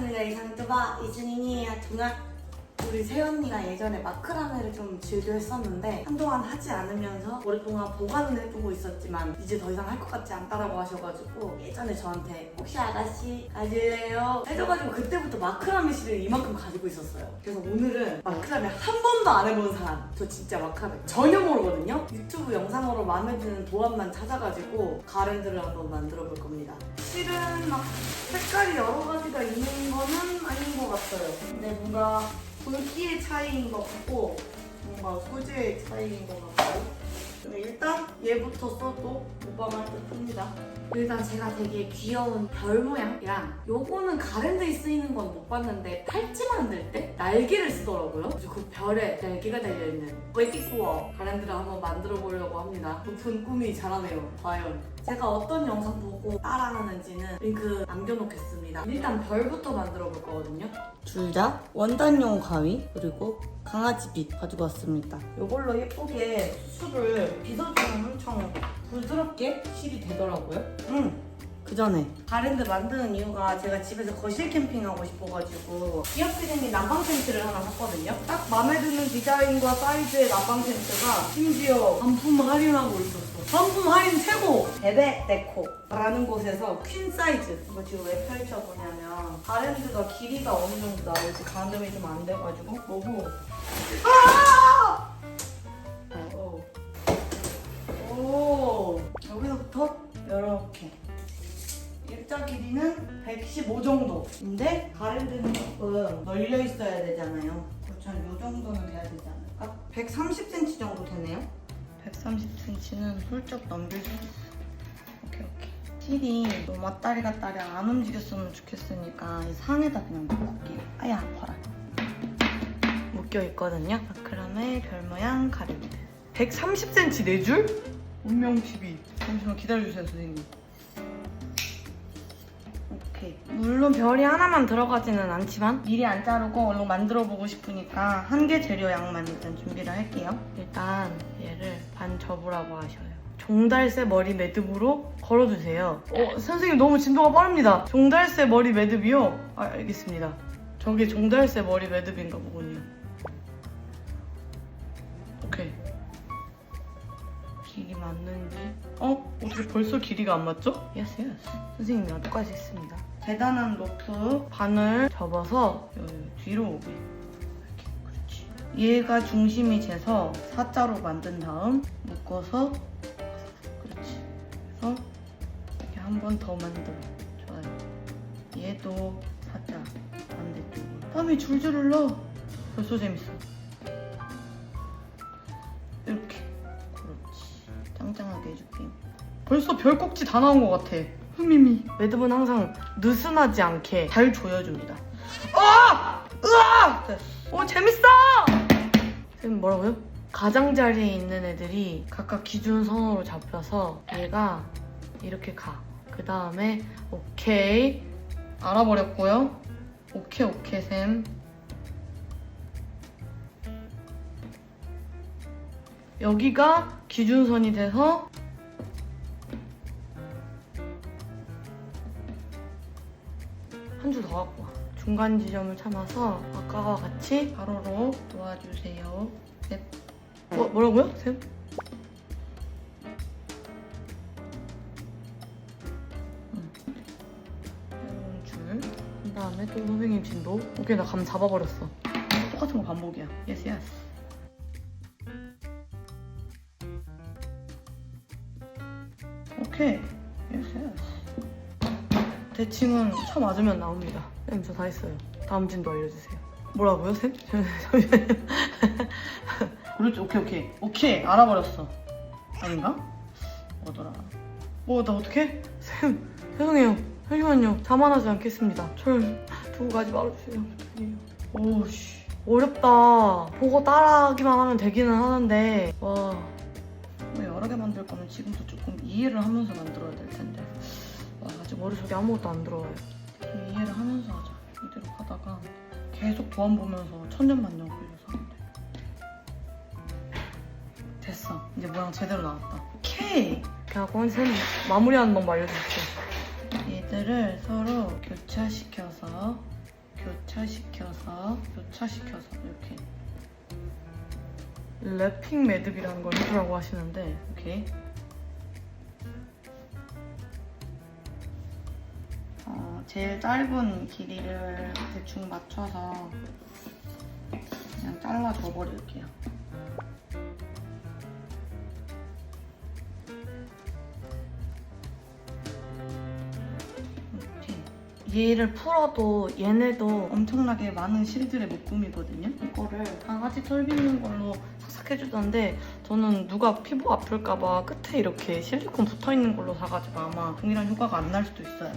반갑습니다. 이상뚜바 이준이니에요. 우리 세연이가 예전에 마크라메를 좀 즐겨 했었는데 한동안 하지 않으면서 오랫동안 보관을 해두고 있었지만 이제 더 이상 할 것 같지 않다라고 하셔가지고 예전에 저한테 혹시 아가씨 가질래요? 해줘가지고 그때부터 마크라메 실을 이만큼 가지고 있었어요. 그래서 오늘은 마크라메 한 번도 안 해본 사람, 저 진짜 마크라메 전혀 모르거든요. 유튜브 영상으로 마음에 드는 도안만 찾아가지고 가랜드를 한번 만들어 볼 겁니다. 실은 막 색깔이 여러 가지가 있는 거는 아닌 것 같아요. 근데 뭔가 굵기의 차이인 것 같고 뭔가 소재의 차이인 것 같고 일단 얘부터 써도 무방할 듯 합니다. 일단 제가 되게 귀여운 별 모양이랑 요거는 가랜드에 쓰이는 건 못 봤는데 팔찌 만들 때 날개를 쓰더라고요. 그래서 그 별에 날개가 달려있는 웨티쿠어 가랜드를 한번 만들어 보려고 합니다. 높은 꿈이 자라네요. 과연 제가 어떤 영상 보고 따라하는지는 링크 남겨놓겠습니다. 일단 별부터 만들어 볼 거거든요. 줄자, 원단용 가위, 그리고 강아지빗 가지고 왔습니다. 이걸로 예쁘게 수술을 빗어주면 엄청 부드럽게 실이 되더라고요. 그 전에 가랜드 만드는 이유가 제가 집에서 거실 캠핑하고 싶어가지고 귀엽게 생긴 난방 텐트를 하나 샀거든요. 딱 마음에 드는 디자인과 사이즈의 난방 텐트가 심지어 반품 할인하고 있었어. 반품 할인 최고! 베베 데코라는 곳에서 퀸 사이즈. 이거 지금 왜 펼쳐보냐면 가랜드가 길이가 어느 정도 나올지 가늠이 좀 안 돼가지고 너무 오, 여기서부터 이렇게 일자 길이는 115 정도인데 가랜드는 조금 널려 있어야 되잖아요. 그렇죠. 이 정도는 돼야 되지 않을까? 130cm 정도 되네요. 130cm는 훌쩍 넘길 수 있어. 오케이. 실이 너무 왔다리 갔다리 안 움직였으면 좋겠으니까 이 상에다 그냥 묶을게요. 아야 아파라. 묶여 있거든요. 마크라메 별 모양 가랜드. 130cm 4줄? 운명 TV. 잠시만 기다려주세요, 선생님. 오케이. 물론 별이 하나만 들어가지는 않지만 미리 안 자르고 얼른 만들어보고 싶으니까 한 개 재료 양만 일단 준비를 할게요. 일단 얘를 반 접으라고 하셔요. 종달새 머리 매듭으로 걸어주세요. 선생님 너무 진도가 빠릅니다. 종달새 머리 매듭이요? 아, 알겠습니다. 저게 종달새 머리 매듭인가 보군요. 오케이. 길이 맞는지? 어떻게 벌써 길이가 안 맞죠? 예스. 선생님이랑 똑같이 했습니다. 재단한 로프 반을 접어서 여기 뒤로 오게. 이렇게, 그렇지. 얘가 중심이 재서 사자로 만든 다음 묶어서 그렇지. 그래서 이렇게 한 번 더 만들어. 좋아요. 얘도 사자 반대쪽으로. 땀이 줄줄 흘러. 벌써 재밌어. 이렇게. 짱짱하게 해줄게. 벌써 별 꼭지 다 나온 것 같아. 흐미미. 매듭은 항상 느슨하지 않게 잘 조여줍니다. 오, 재밌어! 선생님 뭐라고요? 가장자리에 있는 애들이 각각 기준선으로 잡혀서 얘가 이렇게 가. 그 다음에 오케이. 알아버렸고요. 오케이 쌤. 여기가 기준선이 돼서 한 줄 더 갖고 와. 중간 지점을 참아서 아까와 같이 가로로 놓아주세요. 셋. 뭐라고요? 셋? 새로운 줄. 그 다음에 또 선생님 진도. 오케이, 나 감 잡아버렸어. 똑같은 거 반복이야. 예스. 오케이. 예스. 대칭은 쳐 맞으면 나옵니다. 쌤, 저 다 했어요. 다음 진도 알려주세요. 뭐라고요, 쌤? 잠시만요. 그렇지, 오케이. 알아버렸어. 아닌가? 뭐더라? 나 어떡해? 쌤, 죄송해요. 잠시만요. 자만하지 않겠습니다. 절 두고 가지 말아주세요. 오씨. 어렵다. 보고 따라하기만 하면 되기는 하는데. 와. 여러 개 만들 거면 지금도 조금 이해를 하면서 만들어야 될 텐데. 와, 아직 머릿속에 아무것도 안 들어와요. 이해를 하면서 하자. 이대로 하다가 계속 도안 보면서 천년만년 걸려서 안 돼. 됐어. 이제 모양 제대로 나왔다. 오케이! 하고 선생님 마무리하는 방법 알려주세요. 얘들을 서로 교차시켜서 교차시켜서 이렇게 랩핑 매듭이라는 걸 해주라고 하시는데 이렇게 제일 짧은 길이를 대충 맞춰서 그냥 잘라줘 버릴게요. 얘를 풀어도 얘네도 엄청나게 많은 실들의 묶음이거든요. 이거를 강아지 털 빗는 걸로 싹싹 해주던데 저는 누가 피부 아플까봐 끝에 이렇게 실리콘 붙어있는 걸로 사가지고 아마 동일한 효과가 안 날 수도 있어요.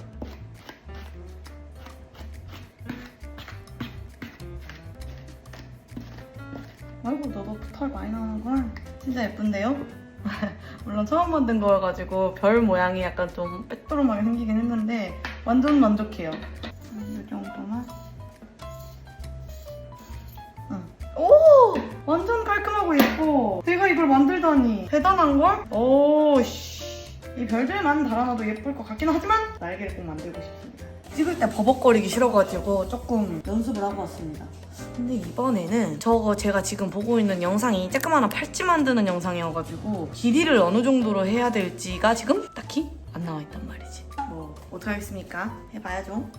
아이고 너도 털 많이 나오는구나. 진짜 예쁜데요? 물론 처음 만든 거여가지고 별 모양이 약간 좀 빼뚜름하게 생기긴 했는데 완전 만족해요. 이 정도만. 오! 완전 깔끔하고 예뻐. 내가 이걸 만들다니 대단한걸? 오, 씨. 이 별들만 달아놔도 예쁠 것 같긴 하지만 날개를 꼭 만들고 싶습니다. 찍을 때 버벅거리기 싫어가지고 조금 연습을 하고 왔습니다. 근데 이번에는 저거 제가 지금 보고 있는 영상이 조그마한 팔찌 만드는 영상이어가지고 길이를 어느 정도로 해야 될지가 지금 딱히 안 나와 있단 말이지. 뭐 어떡하겠습니까? 해봐야죠.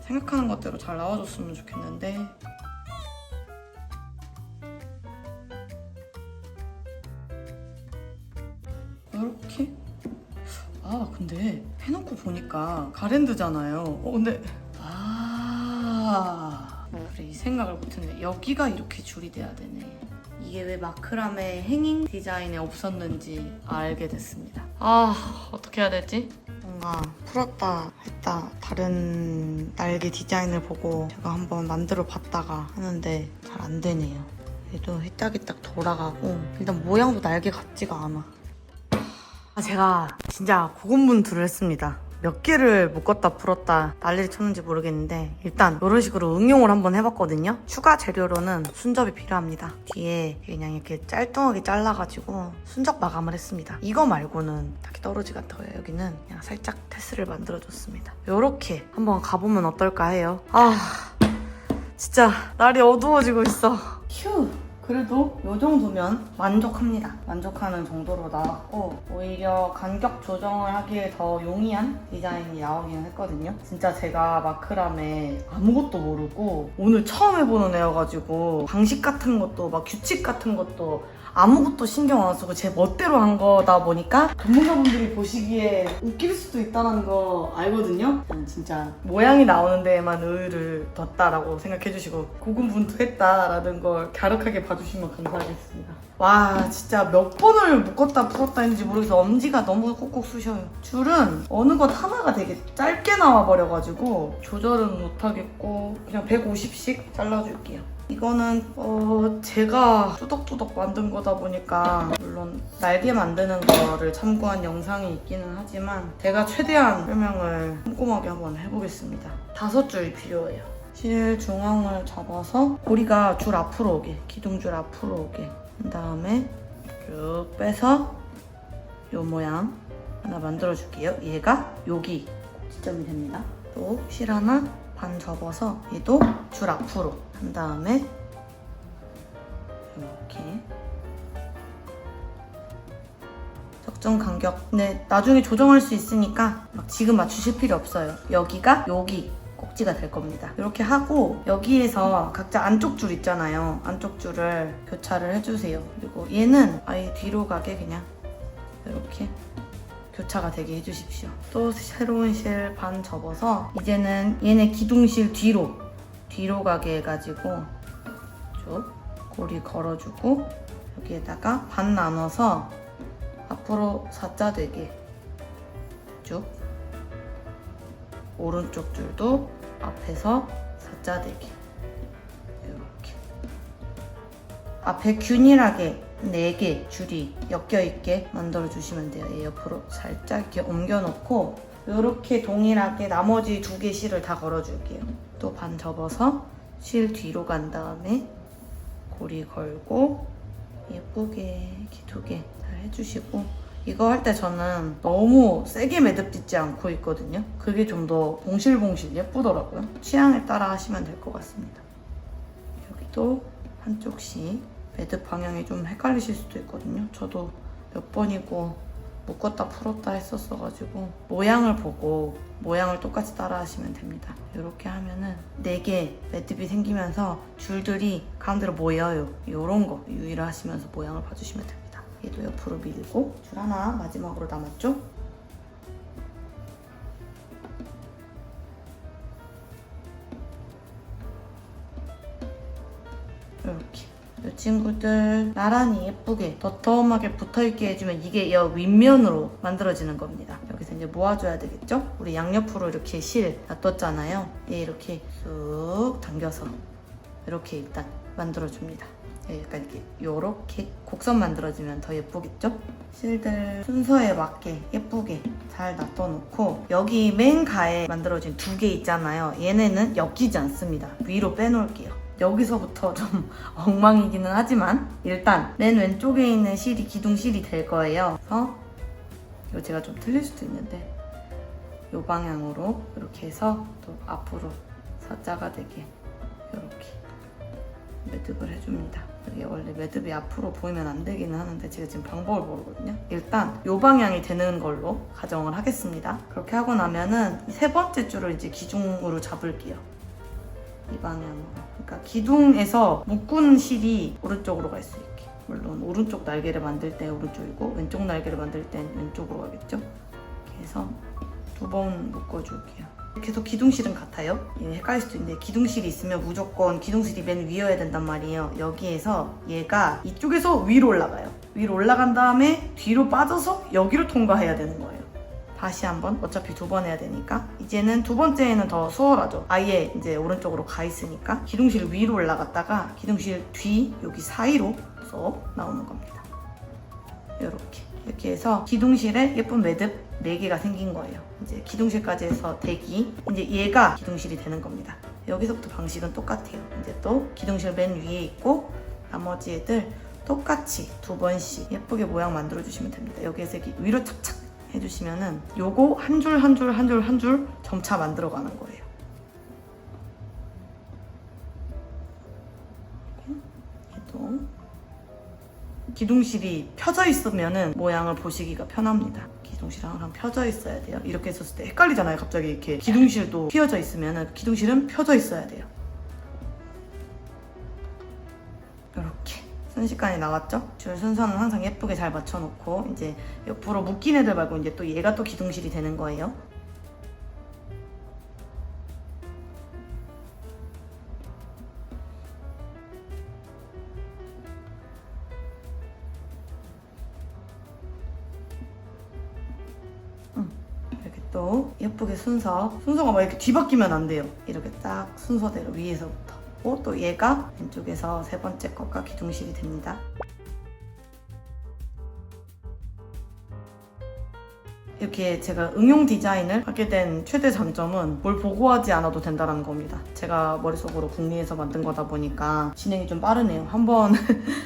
생각하는 것대로 잘 나와줬으면 좋겠는데 이렇게? 아 근데 해놓고 보니까 가랜드잖아요. 근데 그래 이 생각을 못했네. 여기가 이렇게 줄이 돼야 되네. 이게 왜 마크라메 행잉 디자인에 없었는지 알게 됐습니다. 어떻게 해야 되지? 뭔가 풀었다 했다 다른 날개 디자인을 보고 제가 한번 만들어 봤다가 하는데 잘 안 되네요. 얘도 휘딱휘딱 돌아가고 일단 모양도 날개 같지가 않아. 제가 진짜 고군분투를 했습니다. 몇 개를 묶었다 풀었다 난리를 쳤는지 모르겠는데 일단 이런 식으로 응용을 한번 해봤거든요. 추가 재료로는 순접이 필요합니다. 뒤에 그냥 이렇게 짤뚱하게 잘라가지고 순접 마감을 했습니다. 이거 말고는 딱히 떨어지가 않다고요. 여기는 그냥 살짝 테스를 만들어줬습니다. 이렇게 한번 가보면 어떨까 해요. 진짜 날이 어두워지고 있어. 휴. 그래도 이 정도면 만족합니다. 만족하는 정도로 나왔고 오히려 간격 조정을 하기에 더 용이한 디자인이 나오긴 했거든요. 진짜 제가 마크라메 아무것도 모르고 오늘 처음 해보는 애여가지고 방식 같은 것도 막 규칙 같은 것도 아무것도 신경 안 쓰고 제 멋대로 한 거다 보니까 전문가분들이 보시기에 웃길 수도 있다는 거 알거든요. 진짜 모양이 나오는 데에만 의의를 뒀다라고 생각해 주시고 고군분투했다라는 걸 갸륵하게 봐주시면 감사하겠습니다. 와 진짜 몇 번을 묶었다 풀었다 했는지 모르겠어. 엄지가 너무 꾹꾹 쑤셔요. 줄은 어느 것 하나가 되게 짧게 나와버려가지고 조절은 못하겠고 그냥 150씩 잘라줄게요. 이거는 제가 뚜덕뚜덕 만든 거다 보니까 물론 날개 만드는 거를 참고한 영상이 있기는 하지만 제가 최대한 설명을 꼼꼼하게 한번 해보겠습니다. 5줄이 필요해요. 실 중앙을 잡아서 고리가 줄 앞으로 오게, 기둥줄 앞으로 오게 그 다음에 쭉 빼서 요 모양 하나 만들어줄게요. 얘가 여기 지점이 됩니다. 또 실 하나 반 접어서 얘도 줄 앞으로 한 다음에 이렇게 적정 간격. 근데 나중에 조정할 수 있으니까 막 지금 맞추실 필요 없어요. 여기가 여기 꼭지가 될 겁니다. 이렇게 하고 여기에서 각자 안쪽 줄 있잖아요. 안쪽 줄을 교차를 해주세요. 그리고 얘는 아예 뒤로 가게 그냥 이렇게 교차가 되게 해주십시오. 또 새로운 실 반 접어서 이제는 얘네 기둥실 뒤로 가게 해가지고 쭉 고리 걸어주고 여기에다가 반 나눠서 앞으로 4자 되게 쭉 오른쪽 줄도 앞에서 4자 되게 이렇게 앞에 균일하게 4개 줄이 엮여있게 만들어주시면 돼요. 얘 옆으로 살짝 이렇게 옮겨놓고 이렇게 동일하게 나머지 2개 실을 다 걸어줄게요. 또 반 접어서 실 뒤로 간 다음에 고리 걸고 예쁘게 이렇게 2개 잘 해주시고 이거 할 때 저는 너무 세게 매듭 짓지 않고 있거든요. 그게 좀 더 봉실봉실 예쁘더라고요. 취향에 따라 하시면 될 것 같습니다. 여기도 한쪽씩 매듭 방향이 좀 헷갈리실 수도 있거든요. 저도 몇 번이고 묶었다 풀었다 했었어가지고 모양을 보고 모양을 똑같이 따라 하시면 됩니다. 이렇게 하면은 4개 매듭이 생기면서 줄들이 가운데로 모여요. 이런 거 유의를 하시면서 모양을 봐주시면 됩니다. 얘도 옆으로 밀고 줄 하나 마지막으로 남았죠? 이렇게 이 친구들 나란히 예쁘게 덧더움하게 붙어있게 해주면 이게 여 윗면으로 만들어지는 겁니다. 여기서 이제 모아줘야 되겠죠? 우리 양옆으로 이렇게 실 놔뒀잖아요. 얘 이렇게 쑥 당겨서 이렇게 일단 만들어줍니다. 약간 이렇게 곡선 만들어지면 더 예쁘겠죠? 실들 순서에 맞게 예쁘게 잘 놔둬놓고 여기 맨 가에 만들어진 2개 있잖아요. 얘네는 엮이지 않습니다. 위로 빼놓을게요. 여기서부터 좀 엉망이기는 하지만 일단 맨 왼쪽에 있는 실이 기둥실이 될 거예요. 그래서 이거 제가 좀 틀릴 수도 있는데 이 방향으로 이렇게 해서 또 앞으로 사자가 되게 이렇게 매듭을 해줍니다. 이게 원래 매듭이 앞으로 보이면 안 되기는 하는데 제가 지금 방법을 모르거든요. 일단 이 방향이 되는 걸로 가정을 하겠습니다. 그렇게 하고 나면은 3번째 줄을 이제 기둥으로 잡을게요. 이 방향으로. 그러니까 기둥에서 묶은 실이 오른쪽으로 갈 수 있게. 물론 오른쪽 날개를 만들 때 오른쪽이고 왼쪽 날개를 만들 땐 왼쪽으로 가겠죠. 이렇게 해서 2번 묶어줄게요. 계속 기둥실은 같아요. 헷갈릴 수도 있는데 기둥실이 있으면 무조건 기둥실이 맨 위여야 된단 말이에요. 여기에서 얘가 이쪽에서 위로 올라가요. 위로 올라간 다음에 뒤로 빠져서 여기로 통과해야 되는 거예요. 다시 한번 어차피 2번 해야 되니까 이제는 2번째에는 더 수월하죠. 아예 이제 오른쪽으로 가 있으니까 기둥실 위로 올라갔다가 기둥실 뒤 여기 사이로 쏙 나오는 겁니다. 이렇게 해서 기둥실에 예쁜 매듭 4개가 생긴 거예요. 이제 기둥실까지 해서 대기. 이제 얘가 기둥실이 되는 겁니다. 여기서부터 방식은 똑같아요. 이제 또 기둥실 맨 위에 있고 나머지 애들 똑같이 2번씩 예쁘게 모양 만들어 주시면 됩니다. 여기에서 이렇게 위로 착착 해주시면은 요거 한 줄 한 줄 한 줄 한 줄 점차 만들어 가는 거예요. 얘도 기둥실이 펴져 있으면은 모양을 보시기가 편합니다. 기둥실은 항상 펴져 있어야 돼요. 이렇게 했었을 때 헷갈리잖아요. 갑자기 이렇게 기둥실도 휘어져 있으면은 기둥실은 펴져 있어야 돼요. 이렇게 순식간에 나왔죠? 줄 순서는 항상 예쁘게 잘 맞춰놓고 이제 옆으로 묶인 애들 말고 이제 또 얘가 또 기둥실이 되는 거예요. 이렇게 또 예쁘게 순서가 막 이렇게 뒤바뀌면 안 돼요. 이렇게 딱 순서대로 위에서부터. 또 얘가 왼쪽에서 3번째 것과 기둥실이 됩니다. 이렇게 제가 응용 디자인을 하게 된 최대 장점은 뭘 보고하지 않아도 된다는 겁니다. 제가 머릿속으로 궁리해서 만든 거다 보니까 진행이 좀 빠르네요. 한번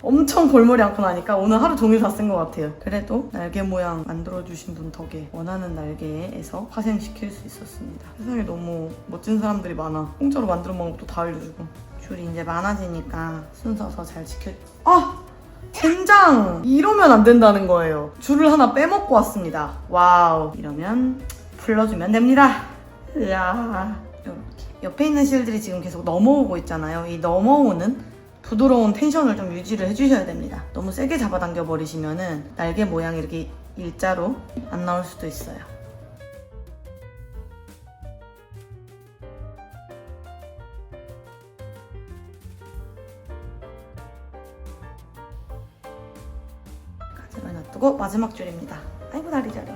엄청 골머리 앓고 나니까 오늘 하루 종일 다 쓴 것 같아요. 그래도 날개 모양 만들어주신 분 덕에 원하는 날개에서 파생시킬 수 있었습니다. 세상에 너무 멋진 사람들이 많아. 공짜로 만드는 방법도 다 알려주고. 줄이 이제 많아지니까 순서 더 잘 지켜. 젠장! 이러면 안 된다는 거예요. 줄을 하나 빼먹고 왔습니다. 와우. 이러면 풀러주면 됩니다. 으아. 이렇게. 옆에 있는 실들이 지금 계속 넘어오고 있잖아요. 이 넘어오는 부드러운 텐션을 좀 유지를 해주셔야 됩니다. 너무 세게 잡아당겨 버리시면은 날개 모양이 이렇게 일자로 안 나올 수도 있어요. 놔두고 마지막 줄입니다. 아이고 다리 저려.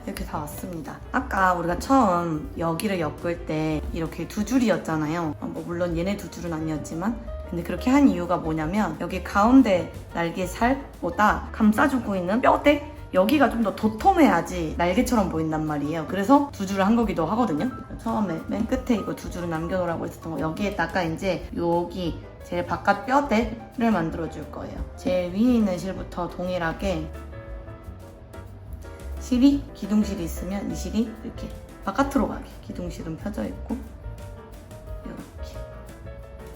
이렇게 다 왔습니다. 아까 우리가 처음 여기를 엮을 때 이렇게 2줄이었잖아요. 물론 얘네 2줄은 아니었지만 근데 그렇게 한 이유가 뭐냐면 여기 가운데 날개 살보다 감싸주고 있는 뼈대 여기가 좀 더 도톰해야지 날개처럼 보인단 말이에요. 그래서 두 줄을 한 거기도 하거든요. 처음에 맨 끝에 이거 두 줄을 남겨놓으라고 했었던 거 여기에다가 이제 여기 제일 바깥 뼈대를 만들어줄 거예요. 제일 위에 있는 실부터 동일하게 실이 기둥실이 있으면 이 실이 이렇게 바깥으로 가게 기둥실은 펴져 있고 이렇게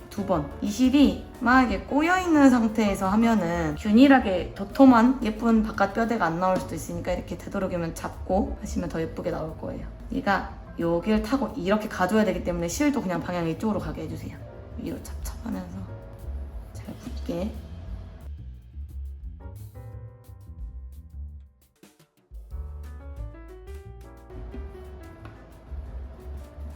두 번. 이 실이 막 이렇게 꼬여있는 상태에서 하면은 균일하게 도톰한 예쁜 바깥 뼈대가 안 나올 수도 있으니까 이렇게 되도록이면 잡고 하시면 더 예쁘게 나올 거예요. 얘가 여기를 타고 이렇게 가줘야 되기 때문에 실도 그냥 방향 이쪽으로 가게 해주세요. 위로 찹찹하면서 잘 붙게.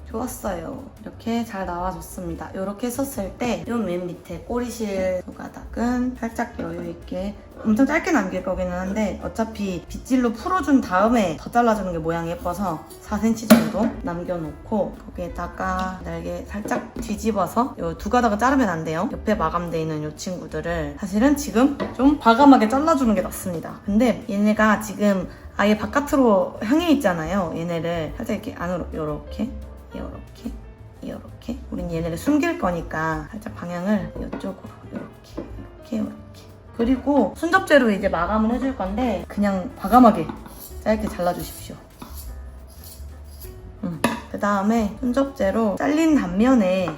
좋았어요. 이렇게 잘 나와줬습니다. 이렇게 썼을 때 요 맨 밑에 꼬리실 손가락은 살짝 여유있게 엄청 짧게 남길 거기는 한데 어차피 빗질로 풀어준 다음에 더 잘라주는 게 모양이 예뻐서 4cm 정도 남겨놓고 거기에다가 날개 살짝 뒤집어서 요 두 가닥을 자르면 안 돼요. 옆에 마감돼 있는 요 친구들을 사실은 지금 좀 과감하게 잘라주는 게 낫습니다. 근데 얘네가 지금 아예 바깥으로 향해 있잖아요. 얘네를 살짝 이렇게 안으로 요렇게 이렇게 우린 얘네를 숨길 거니까 살짝 방향을 이쪽으로 이렇게 그리고 순접재로 이제 마감을 해줄 건데 그냥 과감하게 짧게 잘라주십시오. 그 다음에 순접재로 잘린 단면에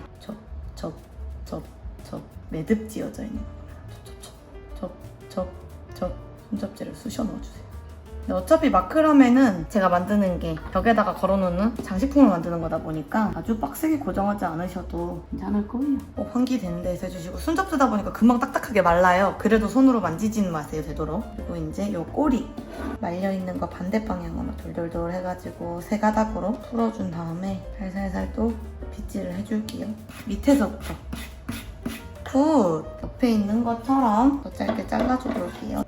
매듭 지어져 있는 순접재를 쑤셔 넣어주세요. 근데 어차피 마크라메는 제가 만드는 게 벽에다가 걸어놓는 장식품을 만드는 거다 보니까 아주 빡세게 고정하지 않으셔도 괜찮을 거예요. 환기되는 데서 해주시고 순접수다 보니까 금방 딱딱하게 말라요. 그래도 손으로 만지지는 마세요, 되도록. 그리고 이제 요 꼬리 말려있는 거 반대 방향으로 돌돌돌 해가지고 세 가닥으로 풀어준 다음에 살살살 또 빗질을 해줄게요. 밑에서부터 굿! 옆에 있는 것처럼 더 짧게 잘라주고 올게요.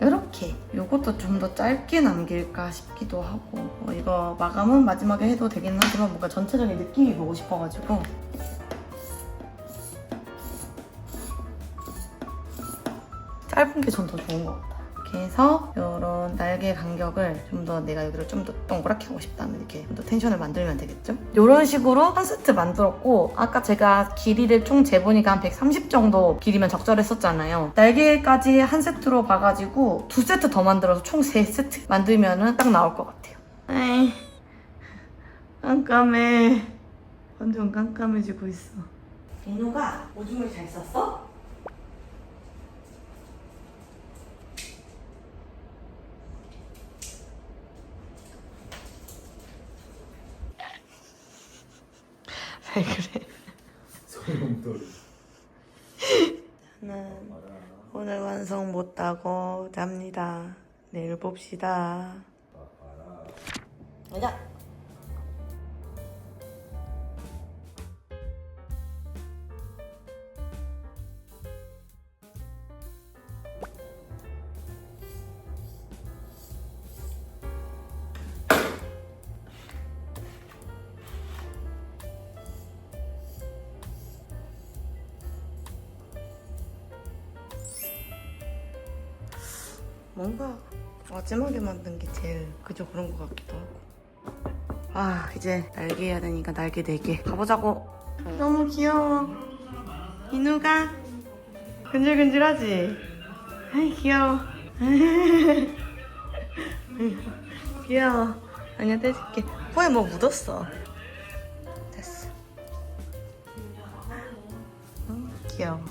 이렇게 이것도 좀 더 짧게 남길까 싶기도 하고 이거 마감은 마지막에 해도 되긴 하지만 뭔가 전체적인 느낌이 보고 싶어가지고 짧은 게 전 더 좋은 것 같아요. 이렇게 해서 이런 날개 간격을 좀 더 내가 여기를 좀 더 동그랗게 하고 싶다면 이렇게 좀 더 텐션을 만들면 되겠죠? 이런 식으로 한 세트 만들었고 아까 제가 길이를 총 재보니까 한 130 정도 길이면 적절했었잖아요. 날개까지 한 세트로 봐가지고 두 세트 더 만들어서 총 3세트 만들면 딱 나올 것 같아요. 에이, 깜깜해. 완전 깜깜해지고 있어. 민우가 오줌을 잘 쌌어? 왜 그래? 소용돌이. 저는 오늘 완성 못하고 잡니다. 내일 봅시다. 가자. 뭔가 마지막에 만든 게 제일 그저 그런 것 같기도 하고. 아 이제 날개 해야 되니까 날개 4개 가보자고. 너무 귀여워. 인우가 근질근질하지? 아이 귀여워. 귀여워. 아니야 떼줄게. 코에 뭐 묻었어. 됐어. 귀여워.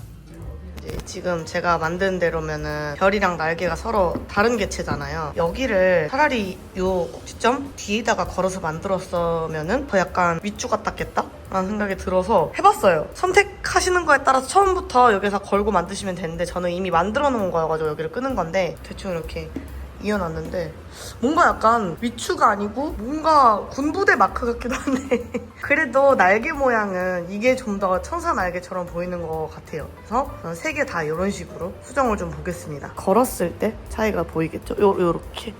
지금 제가 만든 대로면은 별이랑 날개가 서로 다른 개체잖아요. 여기를 차라리 요 꼭지점 뒤에다가 걸어서 만들었으면은 더 약간 윗주 같았겠다? 라는 생각이 들어서 해봤어요. 선택하시는 거에 따라서 처음부터 여기서 걸고 만드시면 되는데 저는 이미 만들어 놓은 거여가지고 여기를 끄는 건데 대충 이렇게 이어놨는데 뭔가 약간 위추가 아니고 뭔가 군부대 마크 같기도 한데 그래도 날개 모양은 이게 좀 더 천사 날개처럼 보이는 것 같아요. 그래서 3개 다 이런 식으로 수정을 좀 보겠습니다. 걸었을 때 차이가 보이겠죠? 요렇게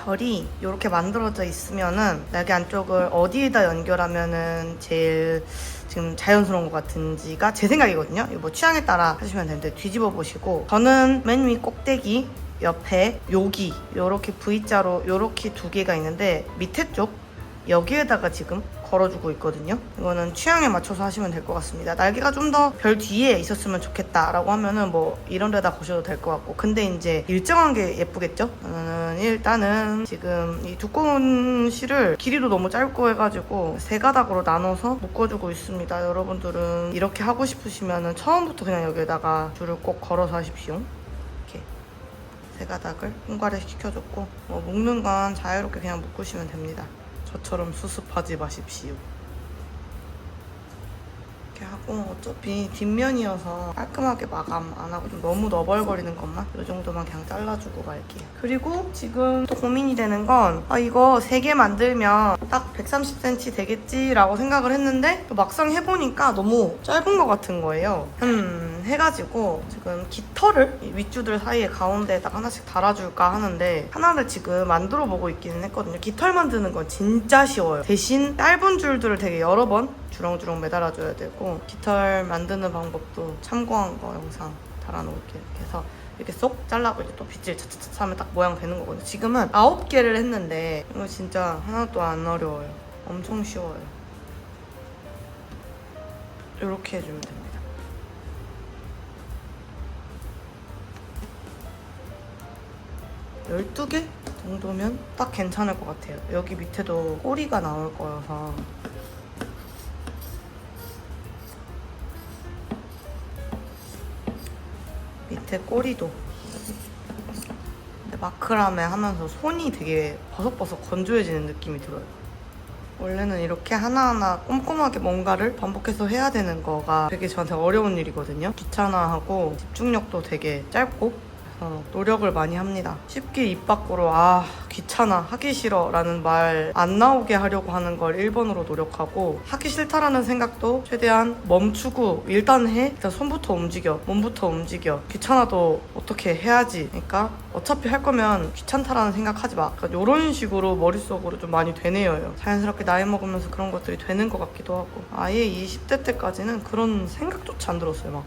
별이 이렇게 만들어져 있으면은 여기 안쪽을 어디에다 연결하면은 제일 지금 자연스러운 것 같은지가 제 생각이거든요. 이거 뭐 취향에 따라 하시면 되는데 뒤집어 보시고 저는 맨 위 꼭대기 옆에 여기 이렇게 V자로 이렇게 두 개가 있는데 밑에 쪽 여기에다가 지금 걸어주고 있거든요. 이거는 취향에 맞춰서 하시면 될 것 같습니다. 날개가 좀 더 별 뒤에 있었으면 좋겠다라고 하면은 뭐 이런 데다 거셔도 될 것 같고 근데 이제 일정한 게 예쁘겠죠? 저는 일단은 지금 이 두꺼운 실을 길이도 너무 짧고 해가지고 세 가닥으로 나눠서 묶어주고 있습니다. 여러분들은 이렇게 하고 싶으시면은 처음부터 그냥 여기에다가 줄을 꼭 걸어서 하십시오. 이렇게 세 가닥을 분갈이 시켜줬고 뭐 묶는 건 자유롭게 그냥 묶으시면 됩니다. 저처럼 수습하지 마십시오. 이렇게 하고 어차피 뒷면이어서 깔끔하게 마감 안 하고 좀 너무 너벌거리는 것만 이 정도만 그냥 잘라주고 갈게요. 그리고 지금 또 고민이 되는 건 이거 3개 만들면 딱 130cm 되겠지라고 생각을 했는데 또 막상 해보니까 너무 짧은 것 같은 거예요. 해가지고 지금 깃털을 이 윗줄들 사이에 가운데에다가 하나씩 달아줄까 하는데 하나를 지금 만들어 보고 있기는 했거든요. 깃털 만드는 건 진짜 쉬워요. 대신 짧은 줄들을 되게 여러 번 주렁주렁 매달아줘야 되고 깃털 만드는 방법도 참고한 거 영상 달아놓을게요. 이렇게 해서 이렇게 쏙 잘라고 이제 또 빗질 차차차 하면 딱 모양 되는 거거든요. 지금은 9개를 했는데 이거 진짜 하나도 안 어려워요. 엄청 쉬워요. 이렇게 해주면 됩니다. 한 12개 정도면 딱 괜찮을 것 같아요. 여기 밑에도 꼬리가 나올 거여서 밑에 꼬리도 근데 마크라메 하면서 손이 되게 버석버석 건조해지는 느낌이 들어요. 원래는 이렇게 하나하나 꼼꼼하게 뭔가를 반복해서 해야 되는 거가 되게 저한테 어려운 일이거든요. 귀찮아하고 집중력도 되게 짧고 노력을 많이 합니다. 쉽게 입 밖으로 귀찮아 하기 싫어 라는 말 안 나오게 하려고 하는 걸 1번으로 노력하고 하기 싫다라는 생각도 최대한 멈추고 일단 손부터 움직여 몸부터 움직여 귀찮아도 어떻게 해야지 그러니까 어차피 할 거면 귀찮다라는 생각하지 마. 그러니까 이런 식으로 머릿속으로 좀 많이 되뇌어요. 자연스럽게 나이 먹으면서 그런 것들이 되는 것 같기도 하고 아예 20대 때까지는 그런 생각조차 안 들었어요. 막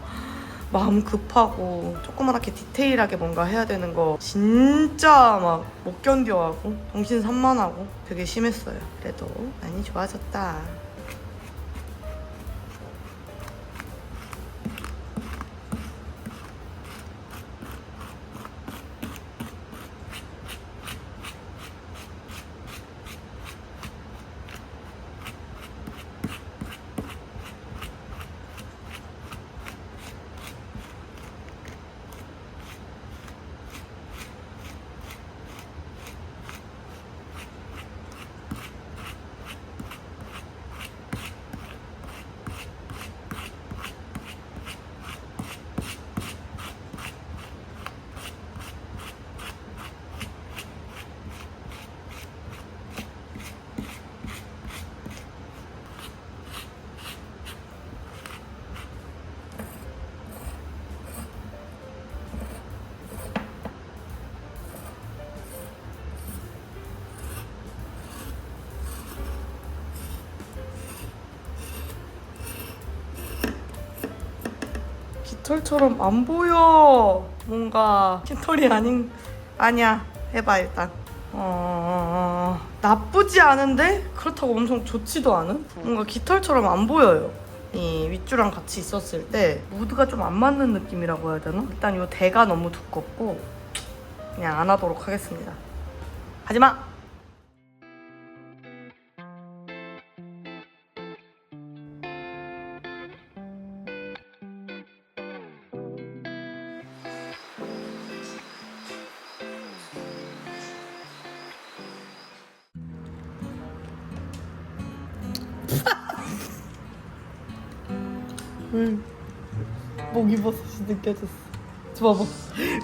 마음 급하고 조그맣게 디테일하게 뭔가 해야 되는 거 진짜 막 못 견뎌하고 정신 산만하고 되게 심했어요. 그래도 많이 좋아졌다. 깃털처럼 안 보여. 뭔가 깃털이 아니야. 해봐 일단. 나쁘지 않은데 그렇다고 엄청 좋지도 않은? 뭔가 깃털처럼 안 보여요. 이 윗줄랑 같이 있었을 때 무드가 좀 안 맞는 느낌이라고 해야 되나? 일단 이 대가 너무 두껍고 그냥 안 하도록 하겠습니다. 하지마! 목이버섯이 느껴졌어. 저 봐봐.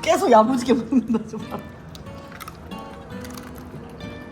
계속 야무지게 먹는다, 저 봐.